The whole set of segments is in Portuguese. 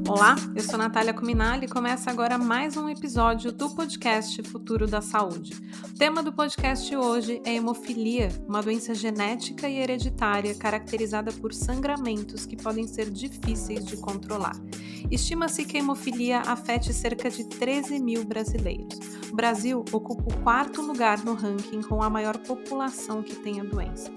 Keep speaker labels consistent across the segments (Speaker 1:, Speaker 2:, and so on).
Speaker 1: Olá, eu sou Natália Cuminali e começa agora mais um episódio do podcast Futuro da Saúde. O tema do podcast hoje é hemofilia, uma doença genética e hereditária caracterizada por sangramentos que podem ser difíceis de controlar. Estima-se que a hemofilia afete cerca de 13 mil brasileiros. O Brasil ocupa o 4º lugar no ranking com a maior população que tem a doença.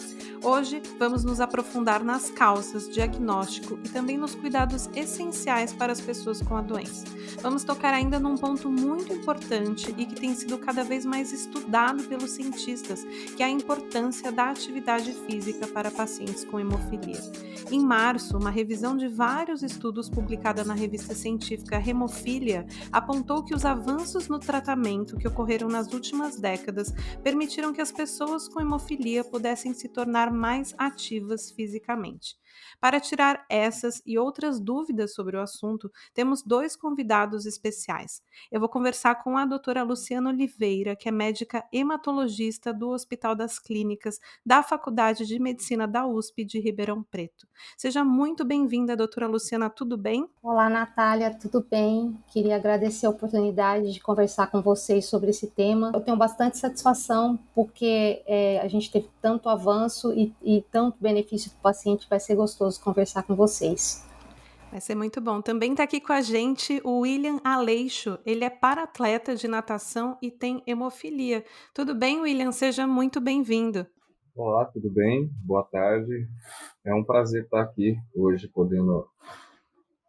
Speaker 1: Hoje, vamos nos aprofundar nas causas, diagnóstico e também nos cuidados essenciais para as pessoas com a doença. Vamos tocar ainda num ponto muito importante e que tem sido cada vez mais estudado pelos cientistas, que é a importância da atividade física para pacientes com hemofilia. Em março, uma revisão de vários estudos publicada na revista científica Hemophilia apontou que os avanços no tratamento que ocorreram nas últimas décadas permitiram que as pessoas com hemofilia pudessem se tornar mais ativas fisicamente. Para tirar essas e outras dúvidas sobre o assunto, temos 2 convidados especiais. Eu vou conversar com a doutora Luciana Oliveira, que é médica hematologista do Hospital das Clínicas da Faculdade de Medicina da USP de Ribeirão Preto. Seja muito bem-vinda, doutora Luciana, tudo bem?
Speaker 2: Olá, Natália, tudo bem? Queria agradecer a oportunidade de conversar com vocês sobre esse tema. Eu tenho bastante satisfação porque a gente teve tanto avanço e tanto benefício para o paciente, vai ser gostoso conversar com vocês.
Speaker 1: Vai ser muito bom. Também está aqui com a gente o William Aleixo. Ele é para-atleta de natação e tem hemofilia. Tudo bem, William? Seja muito bem-vindo.
Speaker 3: Olá, tudo bem? Boa tarde. É um prazer estar aqui hoje, podendo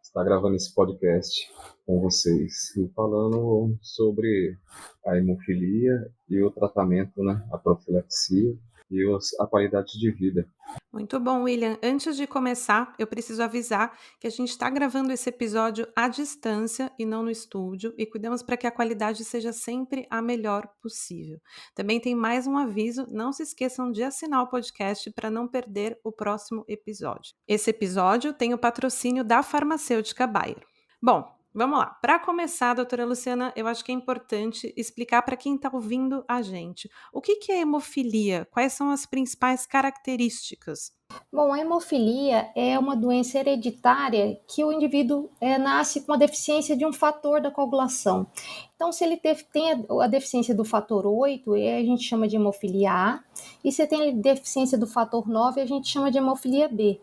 Speaker 3: estar gravando esse podcast com vocês e falando sobre a hemofilia e o tratamento, a profilaxia e a qualidade de vida.
Speaker 1: Muito bom, William. Antes de começar, eu preciso avisar que a gente está gravando esse episódio à distância e não no estúdio e cuidamos para que a qualidade seja sempre a melhor possível. Também tem mais um aviso, não se esqueçam de assinar o podcast para não perder o próximo episódio. Esse episódio tem o patrocínio da farmacêutica Bayer. Bom, vamos lá. Para começar, doutora Luciana, eu acho que é importante explicar para quem está ouvindo a gente o que é hemofilia, quais são as principais características.
Speaker 2: Bom, a hemofilia é uma doença hereditária que o indivíduo nasce com a deficiência de um fator da coagulação. Então, se ele tem a deficiência do fator 8, a gente chama de hemofilia A, e se tem deficiência do fator 9, a gente chama de hemofilia B.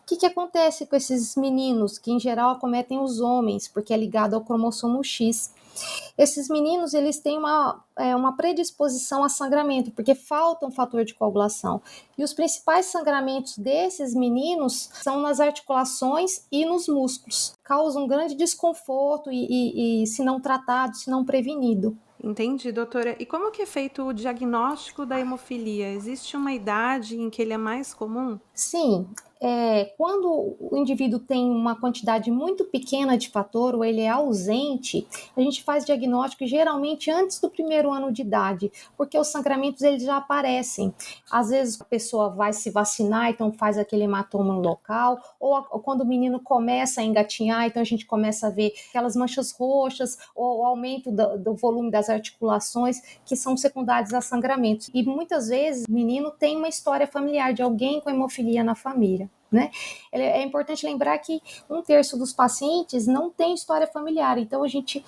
Speaker 2: O que acontece com esses meninos, que em geral acometem os homens, porque é ligado ao cromossomo X? Esses meninos, eles têm uma predisposição a sangramento, porque falta um fator de coagulação. E os principais sangramentos desses meninos são nas articulações e nos músculos. Causam um grande desconforto e se não tratado, se não prevenido.
Speaker 1: Entendi, doutora. E como que é feito o diagnóstico da hemofilia? Existe uma idade em que ele é mais comum?
Speaker 2: Sim. Quando o indivíduo tem uma quantidade muito pequena de fator ou ele é ausente, a gente faz diagnóstico geralmente antes do 1º ano de idade, porque os sangramentos eles já aparecem. Às vezes a pessoa vai se vacinar, então faz aquele hematoma no local, ou quando o menino começa a engatinhar, então a gente começa a ver aquelas manchas roxas, ou o aumento do volume das articulações, que são secundários a sangramentos. E muitas vezes o menino tem uma história familiar de alguém com hemofilia na família. É importante lembrar que 1/3 dos pacientes não tem história familiar, então a gente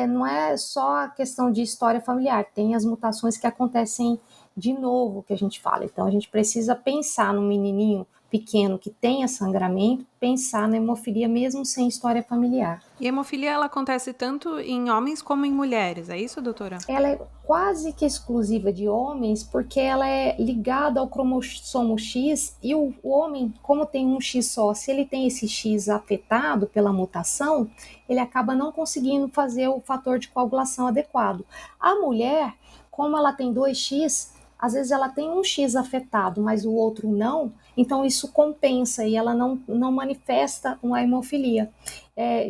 Speaker 2: não é só a questão de história familiar, tem as mutações que acontecem de novo que a gente fala, então a gente precisa pensar no menininho pequeno que tenha sangramento, pensar na hemofilia mesmo sem história familiar.
Speaker 1: E a hemofilia ela acontece tanto em homens como em mulheres, é isso, doutora?
Speaker 2: Ela é quase que exclusiva de homens, porque ela é ligada ao cromossomo X e o homem, como tem um X só, se ele tem esse X afetado pela mutação, ele acaba não conseguindo fazer o fator de coagulação adequado. A mulher, como ela tem 2X, às vezes ela tem um X afetado, mas o outro não, então isso compensa e ela não manifesta uma hemofilia.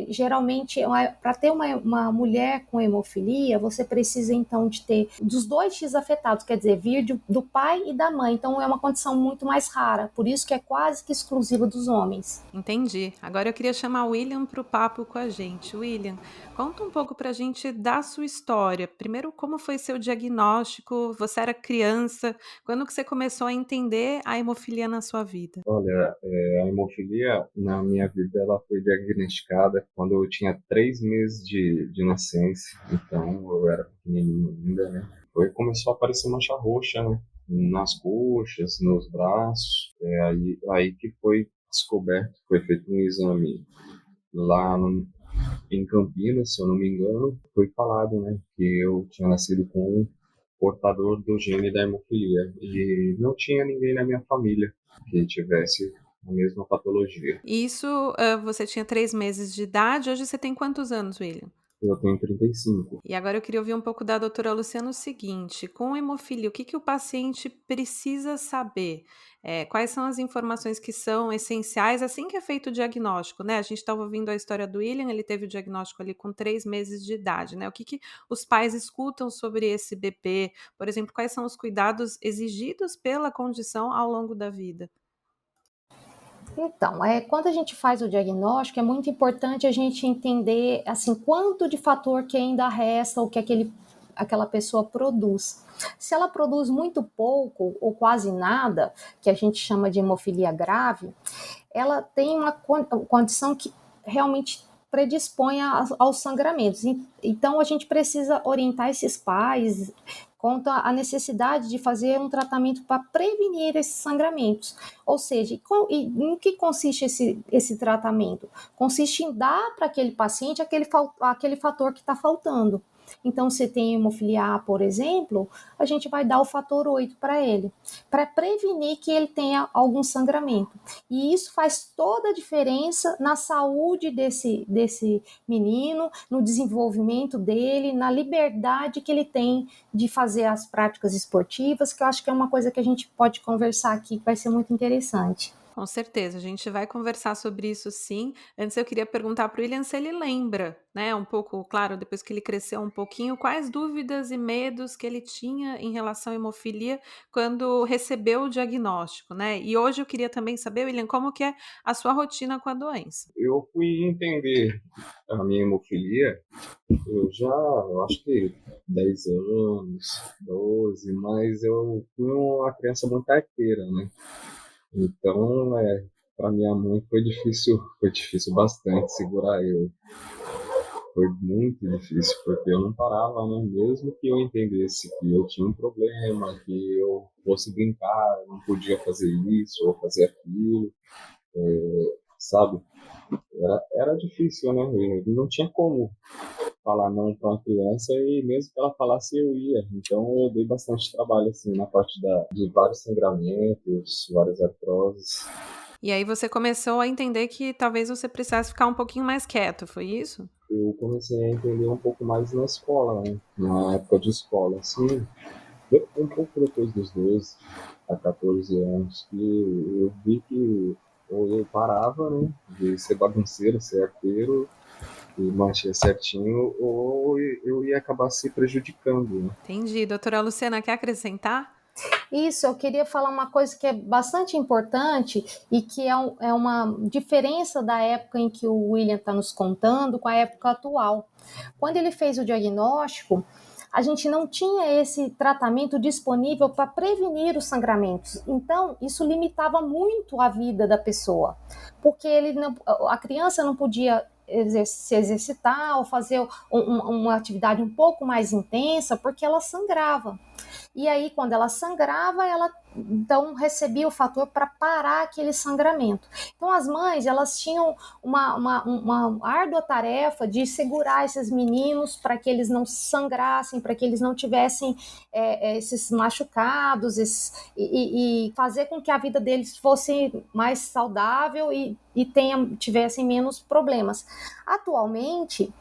Speaker 2: geralmente, para ter uma mulher com hemofilia, você precisa então de ter dos 2 X afetados, quer dizer, vir do pai e da mãe. Então é uma condição muito mais rara, por isso que é quase que exclusiva dos homens.
Speaker 1: Entendi. Agora eu queria chamar o William para o papo com a gente. William, conta um pouco para a gente da sua história. Primeiro, como foi seu diagnóstico? Você era criança? Quando que você começou a entender a hemofilia na sua vida?
Speaker 3: Olha, a hemofilia na minha vida ela foi diagnosticada quando eu tinha 3 meses de nascença, então eu era pequenininho ainda, né? Começou a aparecer mancha roxa, né? Nas coxas, nos braços, aí que foi descoberto, foi feito um exame lá em Campinas, se eu não me engano, foi falado, né, que eu tinha nascido com um portador do gene da hemofilia e não tinha ninguém na minha família que tivesse a mesma patologia.
Speaker 1: Isso, você tinha 3 meses de idade. Hoje você tem quantos anos, William?
Speaker 3: Eu tenho 35.
Speaker 1: E agora eu queria ouvir um pouco da doutora Luciana o seguinte: com hemofilia, o que o paciente precisa saber? Quais são as informações que são essenciais assim que é feito o diagnóstico, né? A gente estava ouvindo a história do William, ele teve o diagnóstico ali com 3 meses de idade, né? O que os pais escutam sobre esse bebê? Por exemplo, quais são os cuidados exigidos pela condição ao longo da vida?
Speaker 2: Então, quando a gente faz o diagnóstico, é muito importante a gente entender assim quanto de fator que ainda resta ou que aquela pessoa produz. Se ela produz muito pouco ou quase nada, que a gente chama de hemofilia grave, ela tem uma condição que realmente predispõe aos sangramentos. Então, a gente precisa orientar esses pais quanto à necessidade de fazer um tratamento para prevenir esses sangramentos. Ou seja, em que consiste esse tratamento? Consiste em dar para aquele paciente aquele fator que está faltando. Então, se tem hemofilia A, por exemplo, a gente vai dar o fator 8 para ele, para prevenir que ele tenha algum sangramento. E isso faz toda a diferença na saúde desse menino, no desenvolvimento dele, na liberdade que ele tem de fazer as práticas esportivas, que eu acho que é uma coisa que a gente pode conversar aqui, que vai ser muito interessante.
Speaker 1: Com certeza, a gente vai conversar sobre isso sim. Antes eu queria perguntar para o William se ele lembra, né, um pouco, claro, depois que ele cresceu um pouquinho, quais dúvidas e medos que ele tinha em relação à hemofilia quando recebeu o diagnóstico, né? E hoje eu queria também saber, William, como que é a sua rotina com a doença.
Speaker 3: Eu fui entender a minha hemofilia, eu acho que 10 anos, 12, mas eu fui uma criança muito arteira, né? Então, para minha mãe foi difícil bastante segurar eu. Foi muito difícil, porque eu não parava, né? Mesmo que eu entendesse que eu tinha um problema, que eu fosse brincar, eu não podia fazer isso ou fazer aquilo, sabe? Era difícil, né? E não tinha como falar não para uma criança e mesmo que ela falasse eu ia. Então eu dei bastante trabalho assim na parte de vários sangramentos, várias artroses.
Speaker 1: E aí você começou a entender que talvez você precisasse ficar um pouquinho mais quieto, foi isso?
Speaker 3: Eu comecei a entender um pouco mais na escola, né? Na época de escola, assim, um pouco depois dos 12 a 14 anos, que eu vi que ou eu parava, né, de ser bagunceiro, ser arteiro, e manter certinho, ou eu ia acabar se prejudicando, né?
Speaker 1: Entendi. Doutora Luciana, quer acrescentar?
Speaker 2: Isso, eu queria falar uma coisa que é bastante importante e que é uma diferença da época em que o William está nos contando com a época atual. Quando ele fez o diagnóstico, a gente não tinha esse tratamento disponível para prevenir os sangramentos. Então, isso limitava muito a vida da pessoa, porque a criança não podia se exercitar ou fazer uma atividade um pouco mais intensa, porque ela sangrava. E aí, quando ela sangrava, ela então recebia o fator para parar aquele sangramento. Então, as mães, elas tinham uma árdua tarefa de segurar esses meninos para que eles não sangrassem, para que eles não tivessem esses machucados, e fazer com que a vida deles fosse mais saudável e tivessem menos problemas. Atualmente,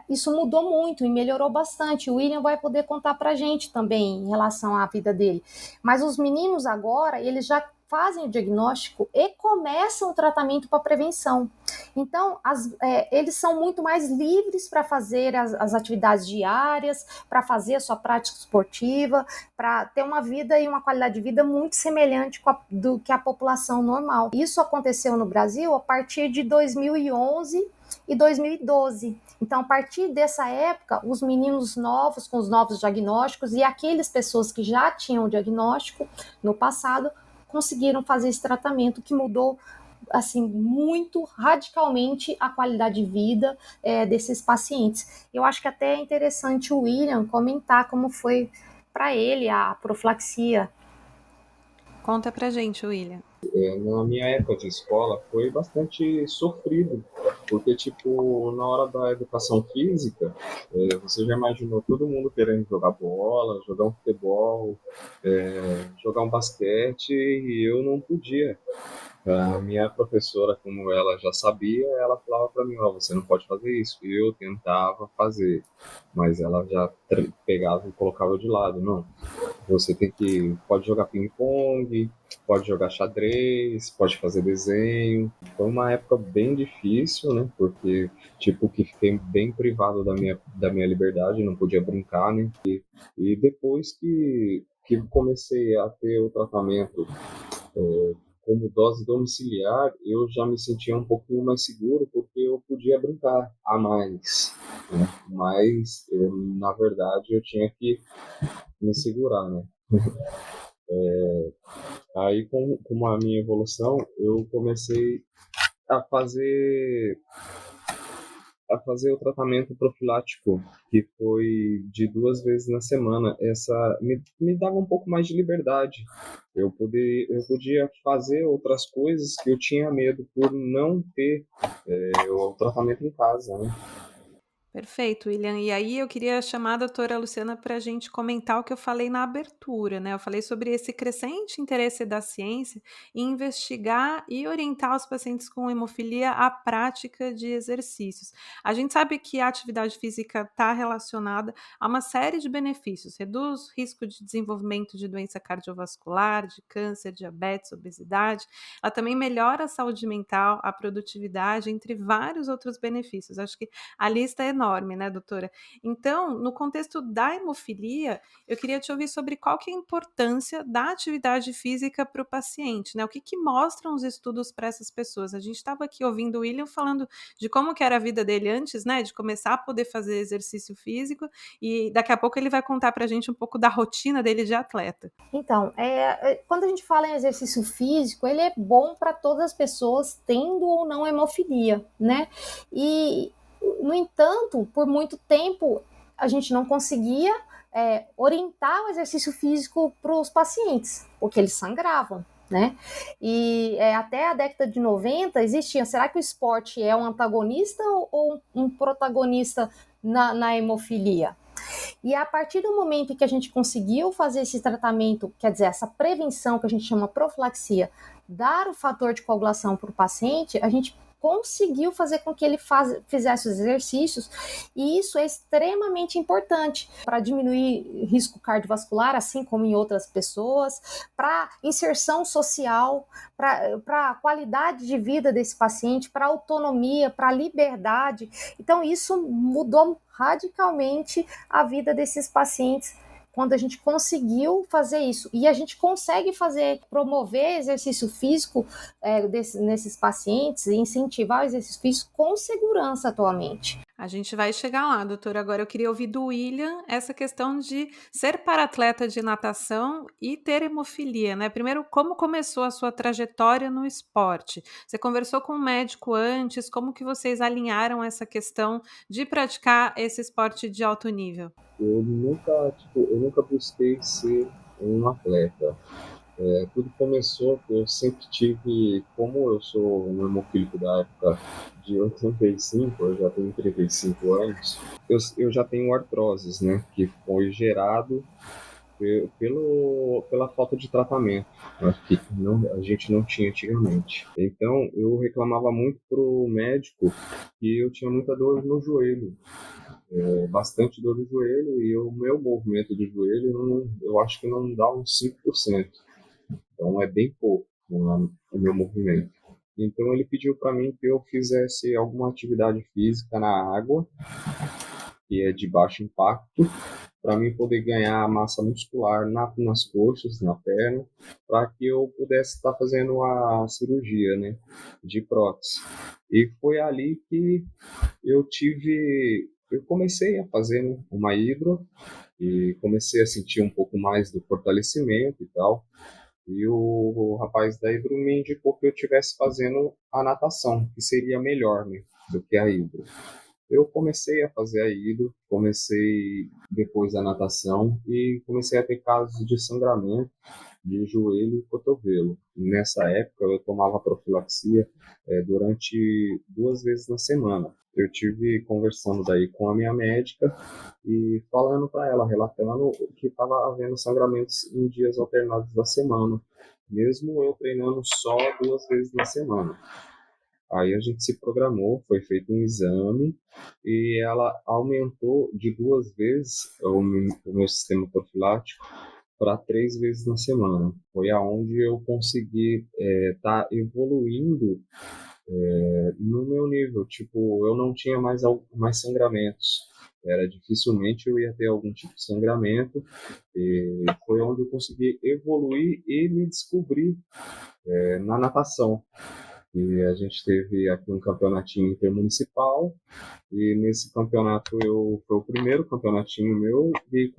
Speaker 2: isso mudou muito e melhorou bastante. O William vai poder contar para a gente também em relação à vida dele. Mas os meninos agora, eles já fazem o diagnóstico e começam o tratamento para prevenção. Então, eles são muito mais livres para fazer as atividades diárias, para fazer a sua prática esportiva, para ter uma vida e uma qualidade de vida muito semelhante do que a população normal. Isso aconteceu no Brasil a partir de 2011 e 2012. Então, a partir dessa época, os meninos novos, com os novos diagnósticos, e aquelas pessoas que já tinham o diagnóstico no passado, conseguiram fazer esse tratamento que mudou assim, muito radicalmente a qualidade de vida desses pacientes. Eu acho que até é interessante o William comentar como foi para ele a profilaxia.
Speaker 1: Conta pra gente, William.
Speaker 3: Na minha época de escola foi bastante sofrido, porque, tipo, na hora da educação física, você já imaginou todo mundo querendo jogar bola, jogar um futebol, jogar um basquete, e eu não podia. A minha professora, como ela já sabia, ela falava para mim, você não pode fazer isso. Eu tentava fazer, mas ela já pegava e colocava de lado. Não, você pode jogar ping-pong, pode jogar xadrez, pode fazer desenho. Foi uma época bem difícil, né? Porque, tipo, que fiquei bem privado da minha liberdade, não podia brincar, né? E depois que comecei a ter o tratamento como dose domiciliar, eu já me sentia um pouquinho mais seguro, porque eu podia brincar a mais, né? Mas, na verdade, eu tinha que me segurar, né? Aí, com a minha evolução, eu comecei a fazer o tratamento profilático, que foi de 2 vezes na semana. Essa me dava um pouco mais de liberdade. Eu podia fazer outras coisas que eu tinha medo por não ter o tratamento em casa, né?
Speaker 1: Perfeito, William. E aí eu queria chamar a doutora Luciana para a gente comentar o que eu falei na abertura, né? Eu falei sobre esse crescente interesse da ciência em investigar e orientar os pacientes com hemofilia à prática de exercícios. A gente sabe que a atividade física está relacionada a uma série de benefícios, reduz o risco de desenvolvimento de doença cardiovascular, de câncer, diabetes, obesidade. Ela também melhora a saúde mental, a produtividade, entre vários outros benefícios. Acho que a lista é enorme, né, doutora? Então, no contexto da hemofilia, eu queria te ouvir sobre qual que é a importância da atividade física para o paciente, né? O que mostram os estudos para essas pessoas? A gente estava aqui ouvindo o William falando de como que era a vida dele antes, né, de começar a poder fazer exercício físico, e daqui a pouco ele vai contar para a gente um pouco da rotina dele de atleta.
Speaker 2: Então, quando a gente fala em exercício físico, ele é bom para todas as pessoas, tendo ou não hemofilia, né? E, no entanto, por muito tempo, a gente não conseguia orientar o exercício físico para os pacientes, porque eles sangravam, né? E até a década de 90 existia, será que o esporte é um antagonista ou um protagonista na hemofilia? E a partir do momento em que a gente conseguiu fazer esse tratamento, quer dizer, essa prevenção que a gente chama profilaxia, dar o fator de coagulação para o paciente, a gente conseguiu fazer com que ele fizesse os exercícios, e isso é extremamente importante para diminuir risco cardiovascular, assim como em outras pessoas, para inserção social, para a qualidade de vida desse paciente, para autonomia, para liberdade. Então, isso mudou radicalmente a vida desses pacientes quando a gente conseguiu fazer isso. E a gente consegue promover exercício físico nesses pacientes e incentivar o exercício físico com segurança atualmente.
Speaker 1: A gente vai chegar lá, doutora. Agora eu queria ouvir do William essa questão de ser paratleta de natação e ter hemofilia, né? Primeiro, como começou a sua trajetória no esporte? Você conversou com um médico antes? Como que vocês alinharam essa questão de praticar esse esporte de alto nível?
Speaker 3: Eu nunca busquei ser um atleta. Tudo começou que eu sempre tive, como eu sou um hemofílico da época de 85, eu já tenho 35 anos, eu já tenho artroses, né, que foi gerado pela falta de tratamento, né, que a gente não tinha antigamente. Então, eu reclamava muito pro médico que eu tinha muita dor no joelho, bastante dor no joelho, e o meu movimento do joelho, eu acho que não dá uns 5%. Então é bem pouco. o meu movimento. Então ele pediu para mim que eu fizesse alguma atividade física na água, que é de baixo impacto, para mim poder ganhar massa muscular nas coxas, na perna, para que eu pudesse estar fazendo a cirurgia, né, de prótese. E foi ali que eu comecei a fazer, né, uma hidro e comecei a sentir um pouco mais do fortalecimento e tal. E o rapaz da hidro me indicou que eu estivesse fazendo a natação, que seria melhor, né, do que a hidro. Eu comecei a fazer a hidro, comecei depois a natação e comecei a ter casos de sangramento de joelho e cotovelo. Nessa época eu tomava profilaxia durante 2 vezes na semana. Eu tive conversando daí com a minha médica e falando para ela, relatando que estava havendo sangramentos em dias alternados da semana, mesmo eu treinando só 2 vezes na semana. Aí a gente se programou, foi feito um exame e ela aumentou de 2 vezes o meu sistema profilático para 3 vezes na semana. Foi aonde eu consegui estar evoluindo no meu nível. Tipo, eu não tinha mais sangramentos. Era dificilmente eu ia ter algum tipo de sangramento. E foi onde eu consegui evoluir e me descobrir na natação. E a gente teve aqui um campeonatinho intermunicipal, e nesse campeonato foi o primeiro campeonatinho meu, e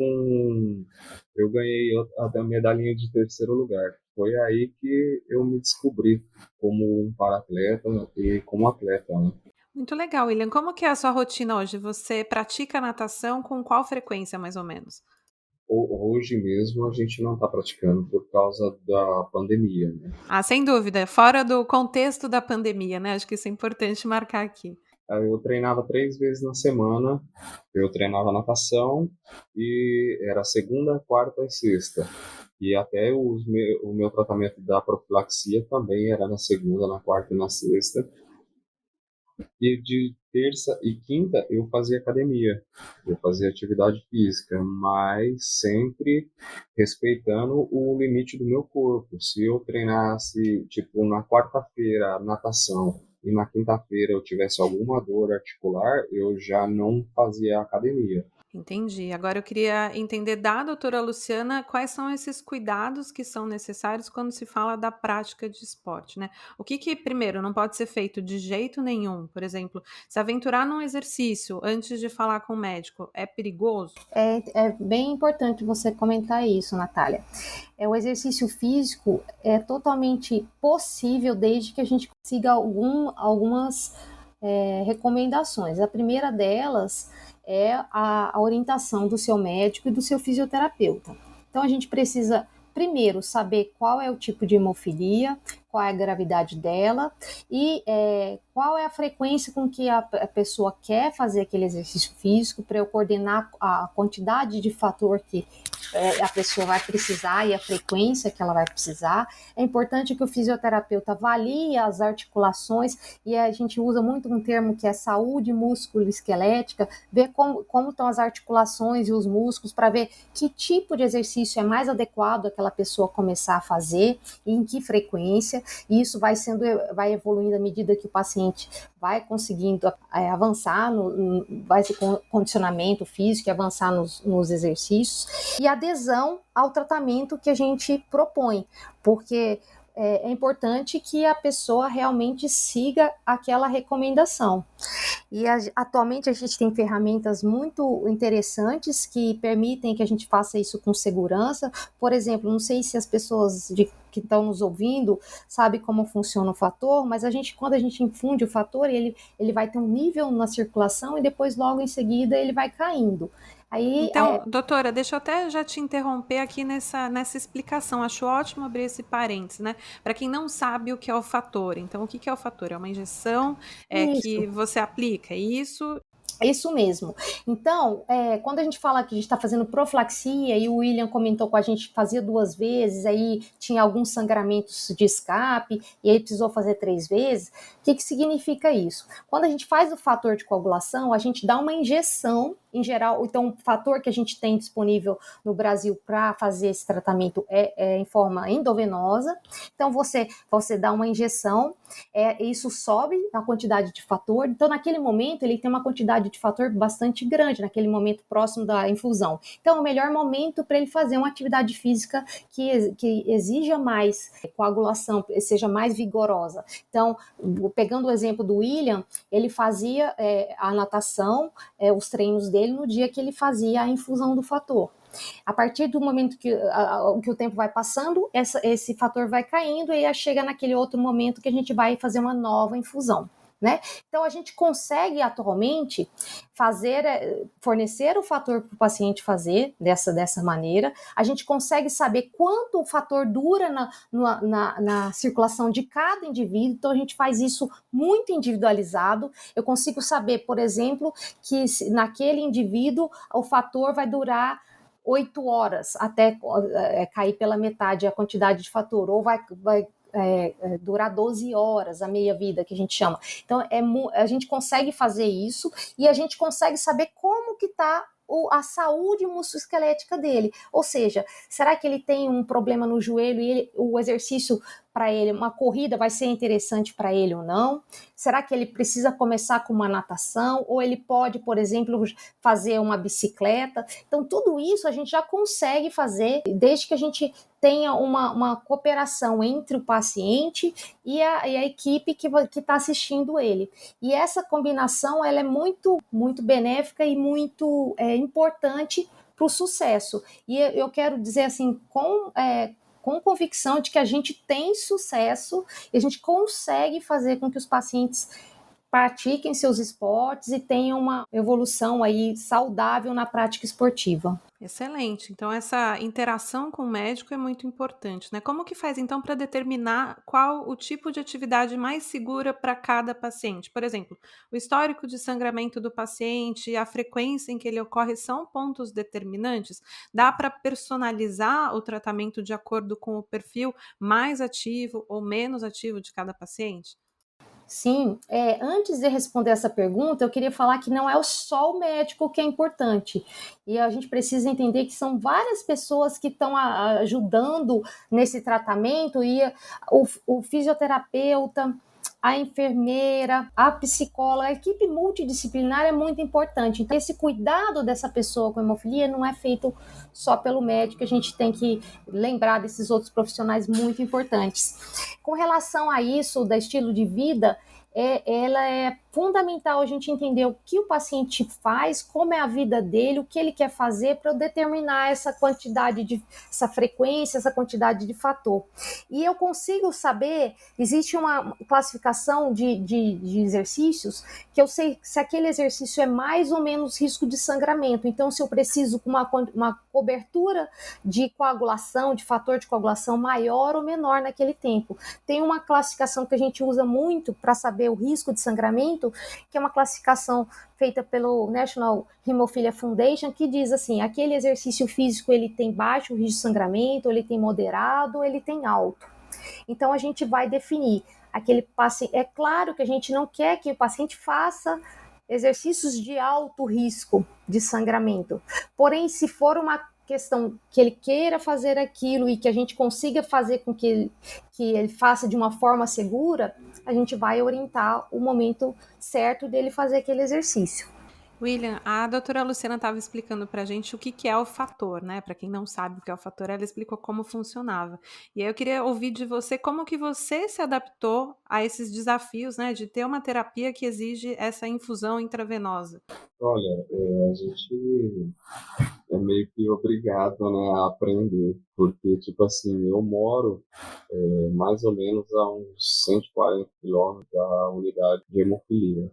Speaker 3: eu ganhei a medalhinha de terceiro lugar. Foi aí que eu me descobri como um para-atleta e como atleta, né?
Speaker 1: Muito legal, William. Como que é a sua rotina hoje? Você pratica natação com qual frequência, mais ou menos?
Speaker 3: Hoje mesmo a gente não está praticando por causa da pandemia, né?
Speaker 1: Ah, sem dúvida, fora do contexto da pandemia, né? Acho que isso é importante marcar aqui.
Speaker 3: Aí eu treinava 3 vezes na semana, eu treinava natação e era segunda, quarta e sexta. E até o meu tratamento da profilaxia também era na segunda, na quarta e na sexta. E de terça e quinta eu fazia academia, eu fazia atividade física, mas sempre respeitando o limite do meu corpo. Se eu treinasse, tipo, na quarta-feira natação e na quinta-feira eu tivesse alguma dor articular, eu já não fazia academia.
Speaker 1: Entendi. Agora eu queria entender da doutora Luciana quais são esses cuidados que são necessários quando se fala da prática de esporte, né? O que, primeiro, não pode ser feito de jeito nenhum? Por exemplo, se aventurar num exercício antes de falar com o médico é perigoso?
Speaker 2: É bem importante você comentar isso, Natália. O exercício físico é totalmente possível desde que a gente consiga algumas recomendações. A primeira delas é a orientação do seu médico e do seu fisioterapeuta. Então a gente precisa primeiro saber qual é o tipo de hemofilia, qual é a gravidade dela e qual é a frequência com que a pessoa quer fazer aquele exercício físico, para eu coordenar a quantidade de fator que a pessoa vai precisar e a frequência que ela vai precisar. É importante que o fisioterapeuta avalie as articulações, e a gente usa muito um termo que é saúde músculo-esquelética, ver como estão as articulações e os músculos, para ver que tipo de exercício é mais adequado àquela pessoa começar a fazer e em que frequência. E isso vai evoluindo à medida que o paciente vai conseguindo avançar, vai ser condicionamento físico e avançar nos exercícios, e adesão ao tratamento que a gente propõe, porque é importante que a pessoa realmente siga aquela recomendação. E atualmente a gente tem ferramentas muito interessantes que permitem que a gente faça isso com segurança. Por exemplo, não sei se as pessoas que estão nos ouvindo sabem como funciona o fator, mas quando a gente infunde o fator, ele vai ter um nível na circulação e depois logo em seguida ele vai caindo.
Speaker 1: Então, doutora, deixa eu até já te interromper aqui nessa explicação. Acho ótimo abrir esse parênteses, né? Para quem não sabe o que é o fator. Então, o que é o fator? É uma injeção que você aplica, é isso?
Speaker 2: Isso mesmo. Então, quando a gente fala que a gente está fazendo profilaxia, e o William comentou com a gente que fazia 2 vezes, aí tinha alguns sangramentos de escape, e aí precisou fazer 3 vezes, o que significa isso? Quando a gente faz o fator de coagulação, a gente dá uma injeção em geral, então o fator que a gente tem disponível no Brasil para fazer esse tratamento é em forma endovenosa. Então você dá uma injeção, isso sobe a quantidade de fator. Então naquele momento ele tem uma quantidade de fator bastante grande, naquele momento próximo da infusão. Então é o melhor momento para ele fazer uma atividade física que exija mais coagulação, seja mais vigorosa. Então, pegando o exemplo do William, ele fazia a natação, os treinos dele no dia que ele fazia a infusão do fator. A partir do momento que o tempo vai passando, esse fator vai caindo e aí chega naquele outro momento que a gente vai fazer uma nova infusão. Né? Então, a gente consegue atualmente fornecer o fator para o paciente fazer dessa maneira. A gente consegue saber quanto o fator dura na circulação de cada indivíduo. Então, a gente faz isso muito individualizado. Eu consigo saber, por exemplo, que naquele indivíduo o fator vai durar 8 horas até cair pela metade a quantidade de fator, ou vai durar 12 horas, a meia-vida que a gente chama. Então, a gente consegue fazer isso e a gente consegue saber como que está a saúde musculoesquelética dele. Ou seja, será que ele tem um problema no joelho e o exercício para ele, uma corrida vai ser interessante para ele ou não? Será que ele precisa começar com uma natação? Ou ele pode, por exemplo, fazer uma bicicleta? Então, tudo isso a gente já consegue fazer desde que a gente tenha uma cooperação entre o paciente e a equipe que está assistindo ele. E essa combinação ela é muito, muito benéfica e muito importante para o sucesso. E eu quero dizer assim, com convicção de que a gente tem sucesso e a gente consegue fazer com que os pacientes pratiquem seus esportes e tenham uma evolução aí saudável na prática esportiva.
Speaker 1: Excelente. Então, essa interação com o médico é muito importante, né? Como que faz, então, para determinar qual o tipo de atividade mais segura para cada paciente? Por exemplo, o histórico de sangramento do paciente, a frequência em que ele ocorre são pontos determinantes? Dá para personalizar o tratamento de acordo com o perfil mais ativo ou menos ativo de cada paciente?
Speaker 2: Sim, antes de responder essa pergunta, eu queria falar que não é só o médico que é importante. E a gente precisa entender que são várias pessoas que estão ajudando nesse tratamento, e o fisioterapeuta, a enfermeira, a psicóloga, a equipe multidisciplinar é muito importante. Então, esse cuidado dessa pessoa com hemofilia não é feito só pelo médico, a gente tem que lembrar desses outros profissionais muito importantes. Com relação a isso, do estilo de vida, ela é fundamental a gente entender o que o paciente faz, como é a vida dele, o que ele quer fazer para eu determinar essa quantidade essa frequência, essa quantidade de fator. E eu consigo saber, existe uma classificação de exercícios que eu sei se aquele exercício é mais ou menos risco de sangramento. Então, se eu preciso com uma cobertura de coagulação, de fator de coagulação maior ou menor naquele tempo. Tem uma classificação que a gente usa muito para saber o risco de sangramento, que é uma classificação feita pelo National Hemophilia Foundation, que diz assim, aquele exercício físico ele tem baixo risco de sangramento, ele tem moderado, ele tem alto. Então a gente vai definir aquele paciente. É claro que a gente não quer que o paciente faça exercícios de alto risco de sangramento. Porém, se for uma questão que ele queira fazer aquilo e que a gente consiga fazer com que ele faça de uma forma segura, a gente vai orientar o momento certo dele fazer aquele exercício.
Speaker 1: William, a doutora Luciana estava explicando para a gente o que é o fator, né? Para quem não sabe o que é o fator, ela explicou como funcionava. E aí eu queria ouvir de você como que você se adaptou a esses desafios, né? De ter uma terapia que exige essa infusão intravenosa.
Speaker 3: Olha, a gente é meio que obrigado, né, a aprender, porque, tipo assim, eu moro mais ou menos a uns 140 quilômetros da unidade de hemofilia.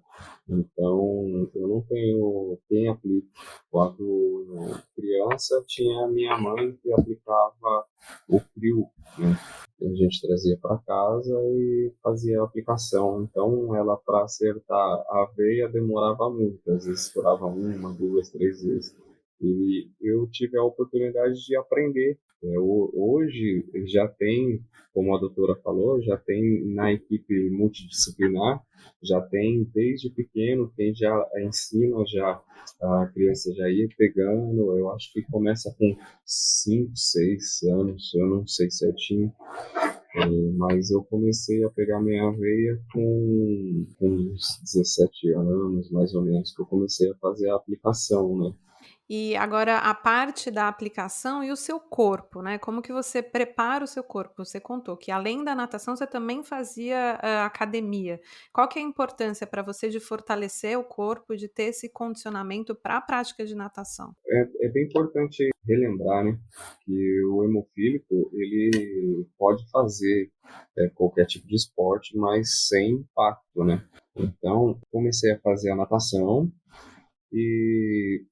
Speaker 3: Então, eu não tenho quem aplique. Quando criança, tinha minha mãe que aplicava o CRIU, né? A gente trazia para casa e fazia a aplicação. Então, ela, para acertar a veia, demorava muito. Às vezes, furava uma, duas, três vezes. E eu tive a oportunidade de aprender. Hoje já tem, como a doutora falou, já tem na equipe multidisciplinar, já tem desde pequeno quem já ensina, já a criança já ir pegando. Eu acho que começa com 5, 6 anos, eu não sei certinho. Mas eu comecei a pegar minha veia com uns 17 anos, mais ou menos, que eu comecei a fazer a aplicação, né?
Speaker 1: E agora a parte da aplicação e o seu corpo, né? Como que você prepara o seu corpo? Você contou que além da natação você também fazia academia. Qual que é a importância para você de fortalecer o corpo, de ter esse condicionamento para a prática de natação?
Speaker 3: É bem importante relembrar, né, que o hemofílico, ele pode fazer qualquer tipo de esporte, mas sem impacto, né? Então, comecei a fazer a natação e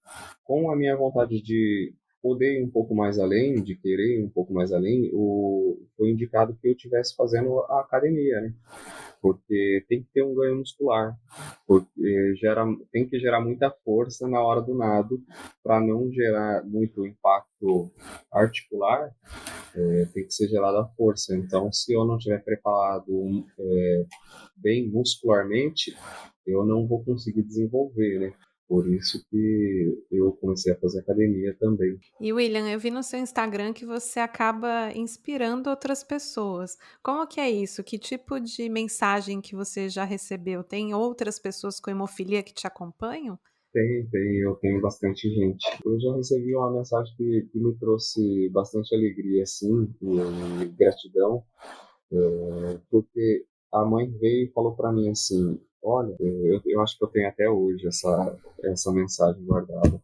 Speaker 3: com a minha vontade de poder ir um pouco mais além, de querer ir um pouco mais além, foi indicado que eu estivesse fazendo a academia, né? Porque tem que ter um ganho muscular, porque tem que gerar muita força na hora do nado, para não gerar muito impacto articular, tem que ser gerada a força. Então, se eu não estiver preparado bem muscularmente, eu não vou conseguir desenvolver, né? Por isso que eu comecei a fazer academia também.
Speaker 1: E William, eu vi no seu Instagram que você acaba inspirando outras pessoas. Como que é isso? Que tipo de mensagem que você já recebeu? Tem outras pessoas com hemofilia que te acompanham?
Speaker 3: Eu tenho bastante gente. Eu já recebi uma mensagem que me trouxe bastante alegria, assim, e gratidão, porque a mãe veio e falou para mim assim: olha, eu acho que eu tenho até hoje essa mensagem guardada.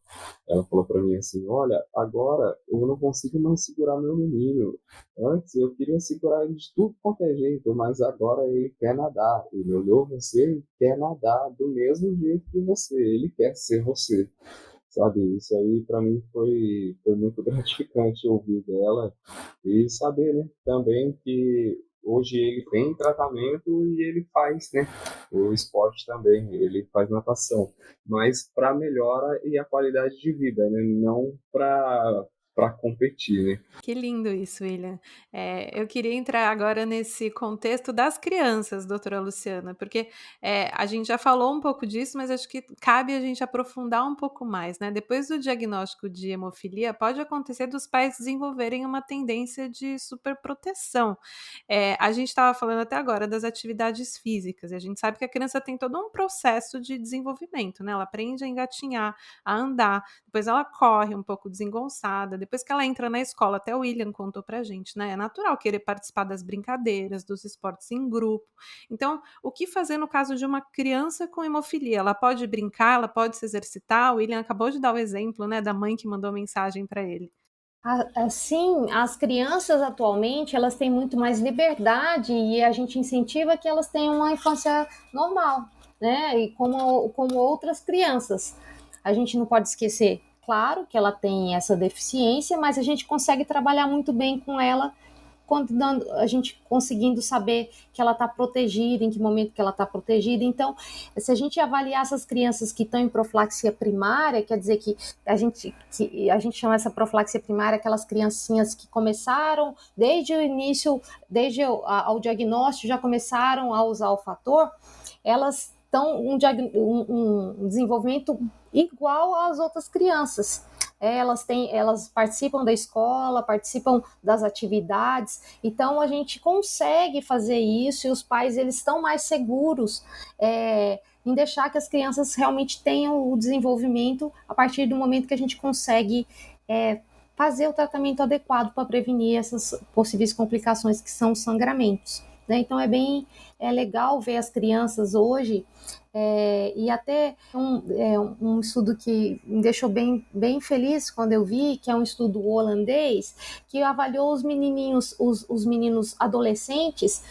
Speaker 3: Ela falou para mim assim: olha, agora eu não consigo mais segurar meu menino. Antes eu queria segurar ele de tudo quanto é jeito, mas agora ele quer nadar. Ele olhou você e quer nadar do mesmo jeito que você. Ele quer ser você. Sabe, isso aí para mim foi muito gratificante ouvir dela e saber, né, também que hoje ele tem tratamento e ele faz, né, o esporte também, ele faz natação, mas para melhora e a qualidade de vida, né, não para competir, né.
Speaker 1: Que lindo isso, William. Eu queria entrar agora nesse contexto das crianças, doutora Luciana, porque a gente já falou um pouco disso, mas acho que cabe a gente aprofundar um pouco mais, né? Depois do diagnóstico de hemofilia, pode acontecer dos pais desenvolverem uma tendência de superproteção. A gente estava falando até agora das atividades físicas, e a gente sabe que a criança tem todo um processo de desenvolvimento, né? Ela aprende a engatinhar, a andar, depois ela corre um pouco desengonçada, depois que ela entra na escola, até o William contou pra gente, né? É natural querer participar das brincadeiras, dos esportes em grupo. Então, o que fazer no caso de uma criança com hemofilia? Ela pode brincar, ela pode se exercitar? O William acabou de dar o exemplo, né, da mãe que mandou mensagem para ele.
Speaker 2: Assim, as crianças atualmente, elas têm muito mais liberdade e a gente incentiva que elas tenham uma infância normal, né? E como outras crianças. A gente não pode esquecer, claro, que ela tem essa deficiência, mas a gente consegue trabalhar muito bem com ela quando a gente conseguindo saber que ela está protegida, em que momento que ela está protegida. Então, se a gente avaliar essas crianças que estão em profilaxia primária, quer dizer que a gente chama essa profilaxia primária aquelas criancinhas que começaram desde o início, desde ao diagnóstico, já começaram a usar o fator, elas estão um desenvolvimento igual às outras crianças. Elas participam da escola, participam das atividades, então a gente consegue fazer isso e os pais eles estão mais seguros em deixar que as crianças realmente tenham o desenvolvimento a partir do momento que a gente consegue fazer o tratamento adequado para prevenir essas possíveis complicações que são os sangramentos. Né? Então é legal ver as crianças hoje e até um estudo que me deixou bem feliz quando eu vi, que é um estudo holandês, que avaliou os meninos adolescentes,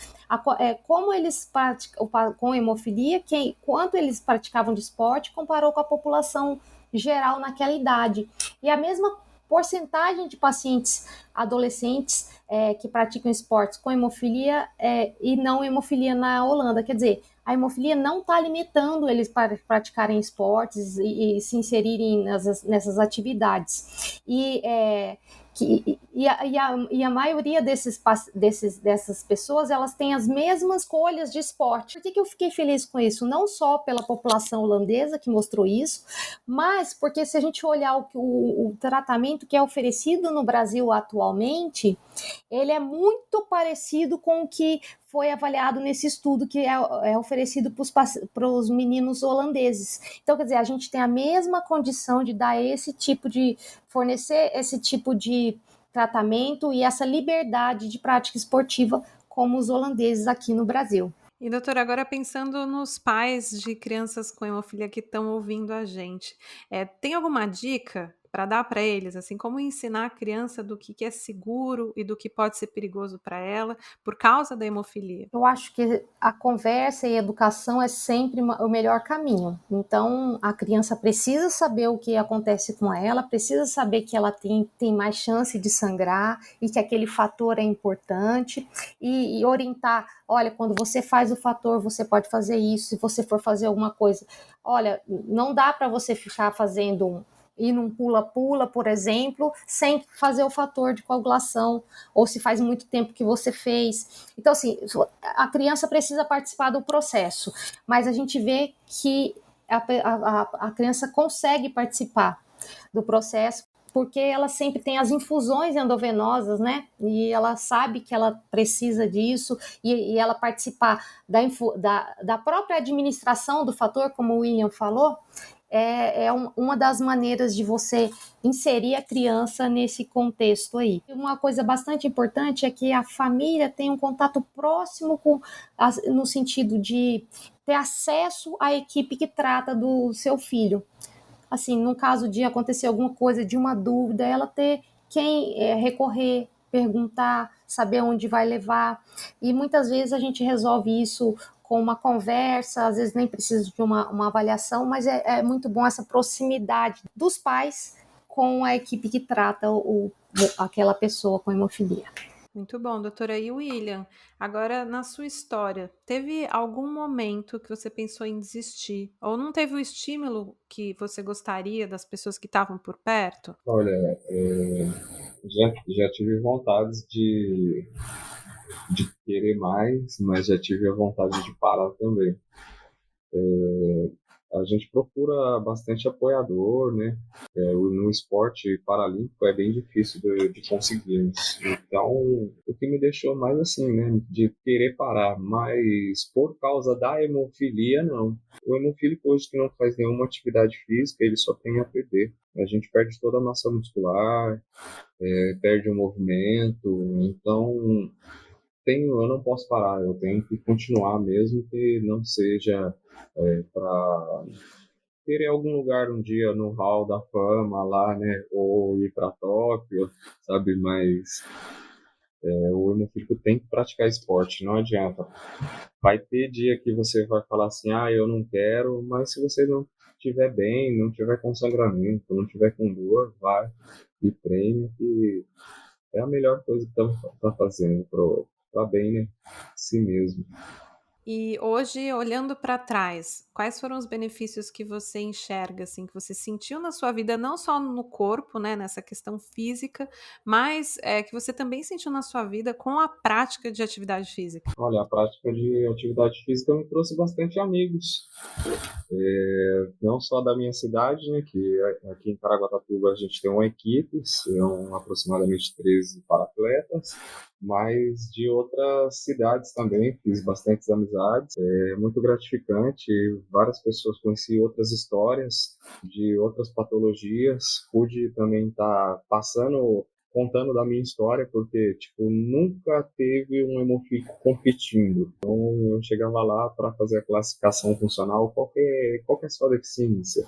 Speaker 2: como eles praticam com hemofilia, quanto eles praticavam de esporte, comparou com a população geral naquela idade. E a mesma porcentagem de pacientes adolescentes que praticam esportes com hemofilia e não hemofilia na Holanda. Quer dizer, a hemofilia não está limitando eles para praticarem esportes e se inserirem nessas atividades. E a maioria dessas pessoas, elas têm as mesmas escolhas de esporte. Por que eu fiquei feliz com isso? Não só pela população holandesa, que mostrou isso, mas porque se a gente olhar o tratamento que é oferecido no Brasil atualmente, ele é muito parecido com o que foi avaliado nesse estudo que é oferecido para os meninos holandeses. Então, quer dizer, a gente tem a mesma condição de dar fornecer esse tipo de tratamento e essa liberdade de prática esportiva como os holandeses aqui no Brasil.
Speaker 1: E, doutora, agora pensando nos pais de crianças com hemofilia que estão ouvindo a gente, tem alguma dica para dar para eles, assim, como ensinar a criança do que é seguro e do que pode ser perigoso para ela por causa da hemofilia?
Speaker 2: Eu acho que a conversa e a educação é sempre o melhor caminho. Então, a criança precisa saber o que acontece com ela, precisa saber que ela tem mais chance de sangrar e que aquele fator é importante e orientar, olha, quando você faz o fator, você pode fazer isso, se você for fazer alguma coisa. Olha, não dá para você ficar fazendo ir num pula-pula, por exemplo, sem fazer o fator de coagulação, ou se faz muito tempo que você fez. Então, assim, a criança precisa participar do processo, mas a gente vê que a criança consegue participar do processo, porque ela sempre tem as infusões endovenosas, né? E ela sabe que ela precisa disso, e ela participar da própria administração do fator, como o William falou, uma das maneiras de você inserir a criança nesse contexto aí. Uma coisa bastante importante é que a família tem um contato próximo no sentido de ter acesso à equipe que trata do seu filho. Assim, no caso de acontecer alguma coisa, de uma dúvida, ela ter quem recorrer, perguntar, saber onde vai levar. E muitas vezes a gente resolve isso com uma conversa, às vezes nem precisa de uma avaliação, mas é muito bom essa proximidade dos pais com a equipe que trata aquela pessoa com hemofilia.
Speaker 1: Muito bom, doutora. E William, agora na sua história, teve algum momento que você pensou em desistir? Ou não teve o estímulo que você gostaria das pessoas que estavam por perto?
Speaker 3: Olha, já tive vontades de querer mais, mas já tive a vontade de parar também. A gente procura bastante apoiador, né? No esporte paralímpico é bem difícil de conseguir isso. Então, o que me deixou mais assim, né? De querer parar, mas por causa da hemofilia, não. O hemofílico hoje que não faz nenhuma atividade física, ele só tem APD. A gente perde toda a massa muscular, perde o movimento, então eu não posso parar, eu tenho que continuar mesmo que não seja para ter algum lugar um dia no Hall da Fama lá, né, ou ir para Tóquio, sabe, mas o hemofílico tem que praticar esporte, não adianta. Vai ter dia que você vai falar assim, eu não quero, mas se você não estiver bem, não tiver com sangramento, não tiver com dor, vai e treine, que é a melhor coisa que tá fazendo para bem, né, si mesmo.
Speaker 1: E hoje, olhando para trás, quais foram os benefícios que você enxerga, assim, que você sentiu na sua vida, não só no corpo, né, nessa questão física, mas que você também sentiu na sua vida com a prática de atividade física?
Speaker 3: Olha, a prática de atividade física me trouxe bastante amigos. Não só da minha cidade, né, que aqui em Caraguatatuba a gente tem uma equipe, são aproximadamente 13 para-atletas, mas de outras cidades também, fiz bastantes amizades, é muito gratificante, várias pessoas conheci outras histórias de outras patologias, pude também estar contando da minha história, porque, tipo, nunca teve um hemofílico competindo. Então, eu chegava lá para fazer a classificação funcional, qual que é a sua deficiência?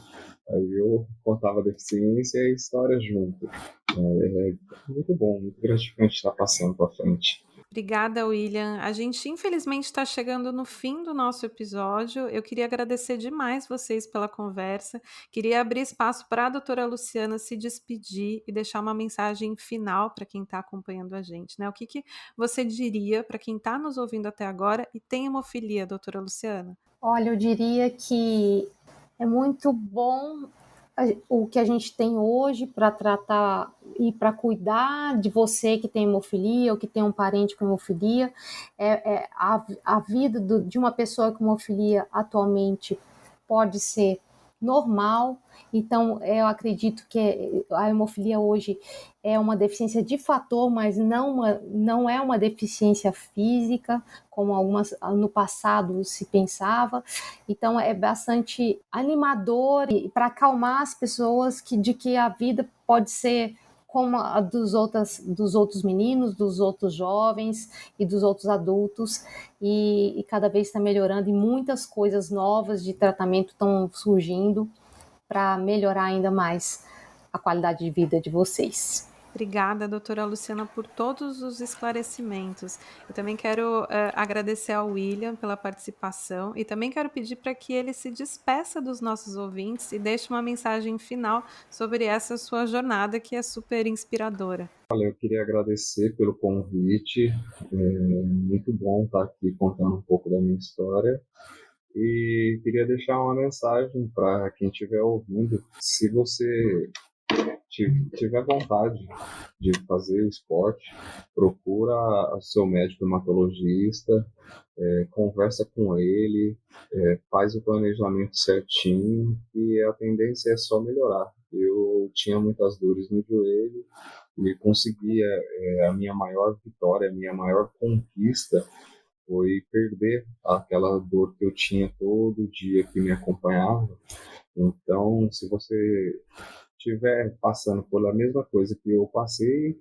Speaker 3: Aí eu contava a deficiência e a história junto. É muito bom, muito gratificante estar passando para frente.
Speaker 1: Obrigada, William. A gente, infelizmente, está chegando no fim do nosso episódio. Eu queria agradecer demais vocês pela conversa. Queria abrir espaço para a doutora Luciana se despedir e deixar uma mensagem final para quem está acompanhando a gente, né? O que você diria para quem está nos ouvindo até agora e tem hemofilia, doutora Luciana?
Speaker 2: Olha, eu diria que é muito bom o que a gente tem hoje para tratar e para cuidar de você que tem hemofilia ou que tem um parente com hemofilia. A vida de uma pessoa com hemofilia atualmente pode ser normal, então eu acredito que a hemofilia hoje é uma deficiência de fator, mas não é uma deficiência física, como algumas no passado se pensava. Então é bastante animador para acalmar as pessoas de que a vida pode ser como a dos outros meninos, dos outros jovens e dos outros adultos, e cada vez está melhorando, e muitas coisas novas de tratamento estão surgindo para melhorar ainda mais a qualidade de vida de vocês.
Speaker 1: Obrigada, doutora Luciana, por todos os esclarecimentos. Eu também quero agradecer ao William pela participação e também quero pedir para que ele se despeça dos nossos ouvintes e deixe uma mensagem final sobre essa sua jornada, que é super inspiradora.
Speaker 3: Olha, eu queria agradecer pelo convite. É muito bom estar aqui contando um pouco da minha história. E queria deixar uma mensagem para quem estiver ouvindo. Se você tiver vontade de fazer o esporte, procura o seu médico hematologista, conversa com ele, faz o planejamento certinho, e a tendência é só melhorar. Eu tinha muitas dores no joelho e conseguia, a minha maior vitória, a minha maior conquista foi perder aquela dor que eu tinha todo dia que me acompanhava. Então, se você estiver passando pela mesma coisa que eu passei,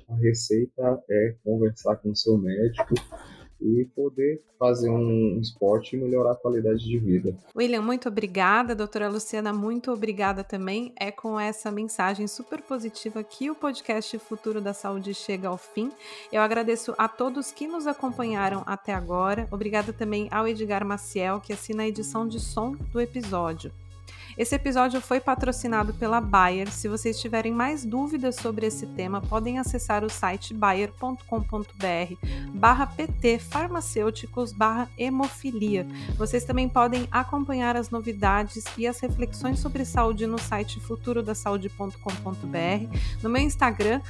Speaker 3: a receita é conversar com o seu médico e poder fazer um esporte e melhorar a qualidade de vida.
Speaker 1: William, muito obrigada. Doutora Luciana, muito obrigada também. É com essa mensagem super positiva que o podcast Futuro da Saúde chega ao fim. Eu agradeço a todos que nos acompanharam até agora. Obrigada também ao Edgar Maciel, que assina a edição de som do episódio. Esse episódio foi patrocinado pela Bayer. Se vocês tiverem mais dúvidas sobre esse tema, podem acessar o site bayer.com.br/pt farmacêuticos/hemofilia. Vocês também podem acompanhar as novidades e as reflexões sobre saúde no site futurodasaude.com.br, no meu Instagram,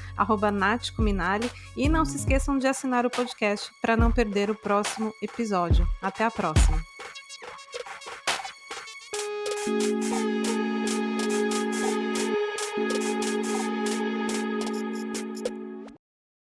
Speaker 1: @natcominali, e não se esqueçam de assinar o podcast para não perder o próximo episódio. Até a próxima!